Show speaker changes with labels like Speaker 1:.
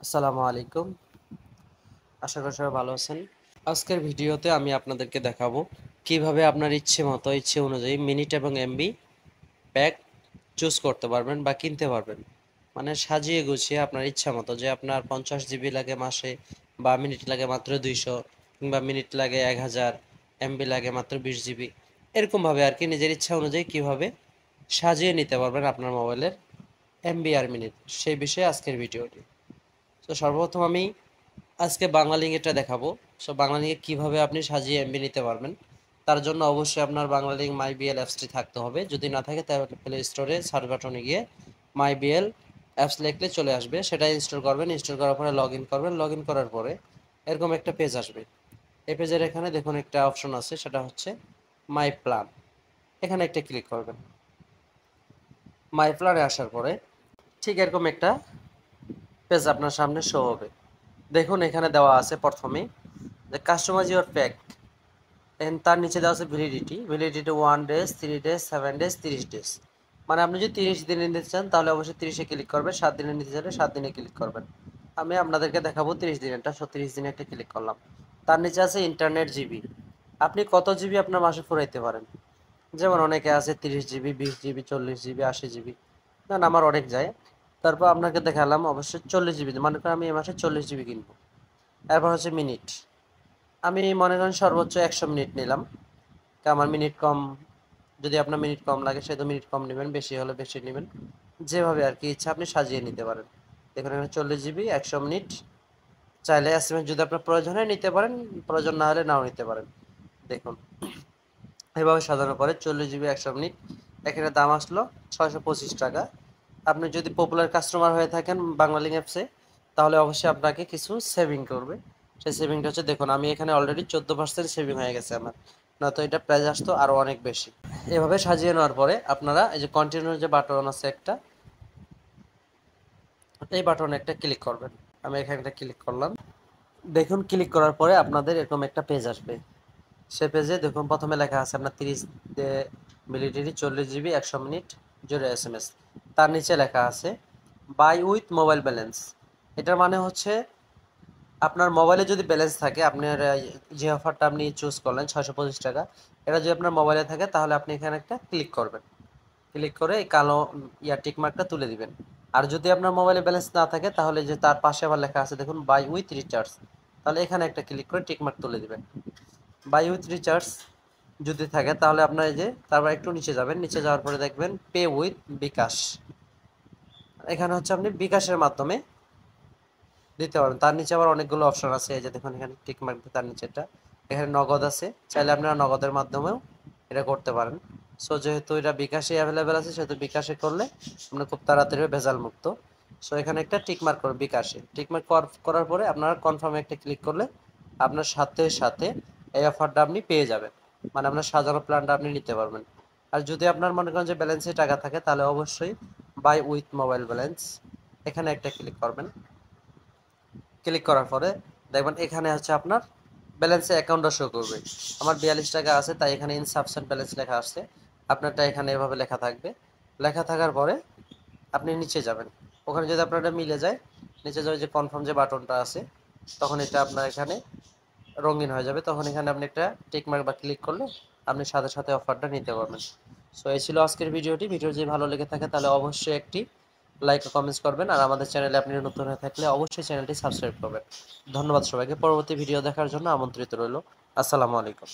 Speaker 1: আসসালামু আলাইকুম। আশা করি সবাই ভালো আছেন। আজকের ভিডিওতে আমি আপনাদেরকে দেখাবো কিভাবে আপনার ইচ্ছে অনুযায়ী মিনিট এবং এমবি প্যাক চুজ করতে পারবেন বা কিনতে পারবেন। মানে সাজিয়ে গুছিয়ে আপনার ইচ্ছা মতো, যে আপনার 50 জিবি লাগে মাসে, বা মিনিট লাগে মাত্র 200, কিংবা মিনিট লাগে 1000, এমবি লাগে মাত্র 20 জিবি, এরকমভাবে আর কি নিজের ইচ্ছা অনুযায়ী কিভাবে সাজিয়ে নিতে পারবেন আপনার মোবাইলের এমবি আর মিনিট, সেই বিষয়ে আজকের ভিডিওটি। তো সর্বপ্রথম আমি আজকে বাংলা লিঙ্কটা দেখাবো। বাংলা লিঙ্কে কীভাবে আপনি সাজিয়ে এমবি নিতে পারবেন, তার জন্য অবশ্যই আপনার বাংলা লিঙ্ক মাই বিএল অ্যাপসটি থাকতে হবে। যদি না থাকে তাহলে প্লে স্টোরে সার্চ বাটনে গিয়ে মাই বিএল অ্যাপস লিখলে চলে আসবে, সেটা ইনস্টল করবেন। ইনস্টল করার পরে লগ ইন করবেন। লগ ইন করার পরে এরকম একটা পেজ আসবে। এই পেজের এখানে দেখুন একটা অপশন আছে, সেটা হচ্ছে মাই প্ল্যান। এখানে একটা ক্লিক করবেন। মাই প্ল্যানে আসার পরে ঠিক এরকম একটা পেজ আপনার সামনে শো হবে। দেখুন এখানে দেওয়া আছে প্রথমেই যে কাস্টমাইজ ইউর প্যাক, তার নিচে দেওয়া আছে validity 1 days, 3 days, 7 days, 30 days. মানে আপনি যদি 30 দিনে নিতে চান তাহলে অবশ্যই 30-এ ক্লিক করবেন, 7 দিনে নিতে চাইলে 7 দিনে ক্লিক করবেন। আমি আপনাদেরকে দেখাবো 30 দিনেরটা, 30 দিনে একটা ক্লিক করলাম। তার নিচে আছে ইন্টারনেট জিবি, আপনি কত জিবি আপনার মাসে ফুরাইতে পারেন। যেমন অনেকে আছে 30 জিবি, 20 জিবি, 40 জিবি, 80 জিবি, না আমার অনেক যায়। তারপর আপনাকে দেখালাম অবশ্যই 40 জিবি, মনে করেন আমি এই মাসে 40 জিবি কিনবো। এরপর হচ্ছে মিনিট, আমি মনে করেন সর্বোচ্চ 100 মিনিট নিলাম, আমার মিনিট কম, যদি আপনার মিনিট কম লাগে সেহেতু মিনিট কম নেবেন, বেশি হলে বেশি নেবেন, যেভাবে আর কি ইচ্ছা আপনি সাজিয়ে নিতে পারেন। দেখুন এখানে 40 জিবি, 100 মিনিট। চাইলে এসএমএস যদি আপনার প্রয়োজন হয় নিতে পারেন, প্রয়োজন না হলে নাও নিতে পারেন। দেখুন এভাবে সাজানোর পরে 40 জিবি, 100 মিনিট, এখানে দাম আসলো 625 টাকা। আপনি যদি পপুলার কাস্টমার হয়ে থাকেন বাংলালিংক অ্যাপসে, তাহলে অবশ্যই আপনাকে কিছু সেভিং করবে। সেই সেভিংটা হচ্ছে, দেখুন আমি এখানে অলরেডি 14% সেভিং হয়ে গেছে আমার, না তো এটা প্রাইস আসতো আরও অনেক বেশি। এভাবে সাজিয়ে নেওয়ার পরে আপনারা এই যে কন্টিনিউ যে বাটন আছে একটা, এই বাটনে একটা ক্লিক করবেন। আমি এখানে একটা ক্লিক করলাম। দেখুন ক্লিক করার পরে আপনাদের এরকম একটা পেজ আসবে। সে পেজে দেখুন প্রথমে লেখা আছে আপনার 30 মিলিটারি, 40 জিবি, 100 মিনিট, 0 এসএমএস। তার নিচে লেখা আছে বাই উইথ মোবাইল ব্যালেন্স। এটার মানে হচ্ছে আপনার মোবাইলে যদি ব্যালেন্স থাকে, আপনার যে অফারটা আপনি চুজ করলেন 625 টাকা, এটা যদি আপনার মোবাইলে থাকে তাহলে আপনি এখানে একটা ক্লিক করবেন। ক্লিক করে এই কালো টিক মার্কটা তুলে দিবেন। আর যদি আপনার মোবাইলে ব্যালেন্স না থাকে তাহলে যে তার পাশে আবার লেখা আছে দেখুন বাই উইথ রিচার্জ, তাহলে এখানে একটা ক্লিক করে টিক মার্ক তুলে দিবেন। বাই উইথ রিচার্জ যদি থাকে তাহলে আপনার এই যে তারপর একটু নিচে যাবেন, নিচে যাওয়ার পরে দেখবেন পে উইথ বিকাশ। এখানে হচ্ছে আপনি বিকাশের মাধ্যমে দিতে পারবেন। তার নিচে আবার অনেকগুলো অপশন আছে, এই যে দেখুন এখানে টিক মার্ক দিয়ে তার নিচেটা, এখানে নগদ আছে, চাইলে আপনারা নগদের মাধ্যমেও এটা করতে পারেন। সো যেহেতু এটা বিকাশে অ্যাভেলেবেল আছে সেহেতু বিকাশে করলে আপনার খুব তাড়াতাড়ি ভেজাল মুক্ত। সো এখানে একটা টিক মার্ক করুন বিকাশে। টিক মার্ক করার পরে আপনারা কনফার্মে একটা ক্লিক করলে আপনার সাথে সাথে এই অফারটা আপনি পেয়ে যাবেন, মানে আপনার সাজানো প্ল্যানটা আপনি নিতে পারবেন। আর যদি আপনার মনে করেন যে ব্যালেন্সে টাকা থাকে তাহলে অবশ্যই বাই উইথ মোবাইল ব্যালেন্স, এখানে একটা ক্লিক করবেন। ক্লিক করার পরে দেখবেন এখানে হচ্ছে আপনার ব্যালেন্সে অ্যাকাউন্টটা শো করবে। আমার 42 টাকা আছে তাই এখানে ইনসাফিসিয়েন্ট ব্যালেন্স লেখা আসছে, আপনারটা এখানে এভাবে লেখা থাকবে। লেখা থাকার পরে আপনি নিচে যাবেন, ওখানে যদি আপনারটা মিলে যায়, নিচে যাওয়া যে কনফার্ম যে বাটনটা আছে, তখন এটা আপনার এখানে রঙিন হয়ে যাবে। তখন এখানে আপনি একটা টিক মার্ক বা ক্লিক করলে আপনি সাথে সাথে অফারটা নিতে পারবেন। সো এই ছিল আজকের ভিডিওটি। ভিডিও যদি ভালো লেগে থাকে তাহলে অবশ্যই একটি লাইক ও কমেন্টস করবেন, আর আমাদের চ্যানেলে আপনি নতুন হয়ে থাকলে অবশ্যই চ্যানেলটি সাবস্ক্রাইব করবেন। ধন্যবাদ সবাইকে। পরবর্তী ভিডিও দেখার জন্য আমন্ত্রিত রইল। আসসালামু আলাইকুম।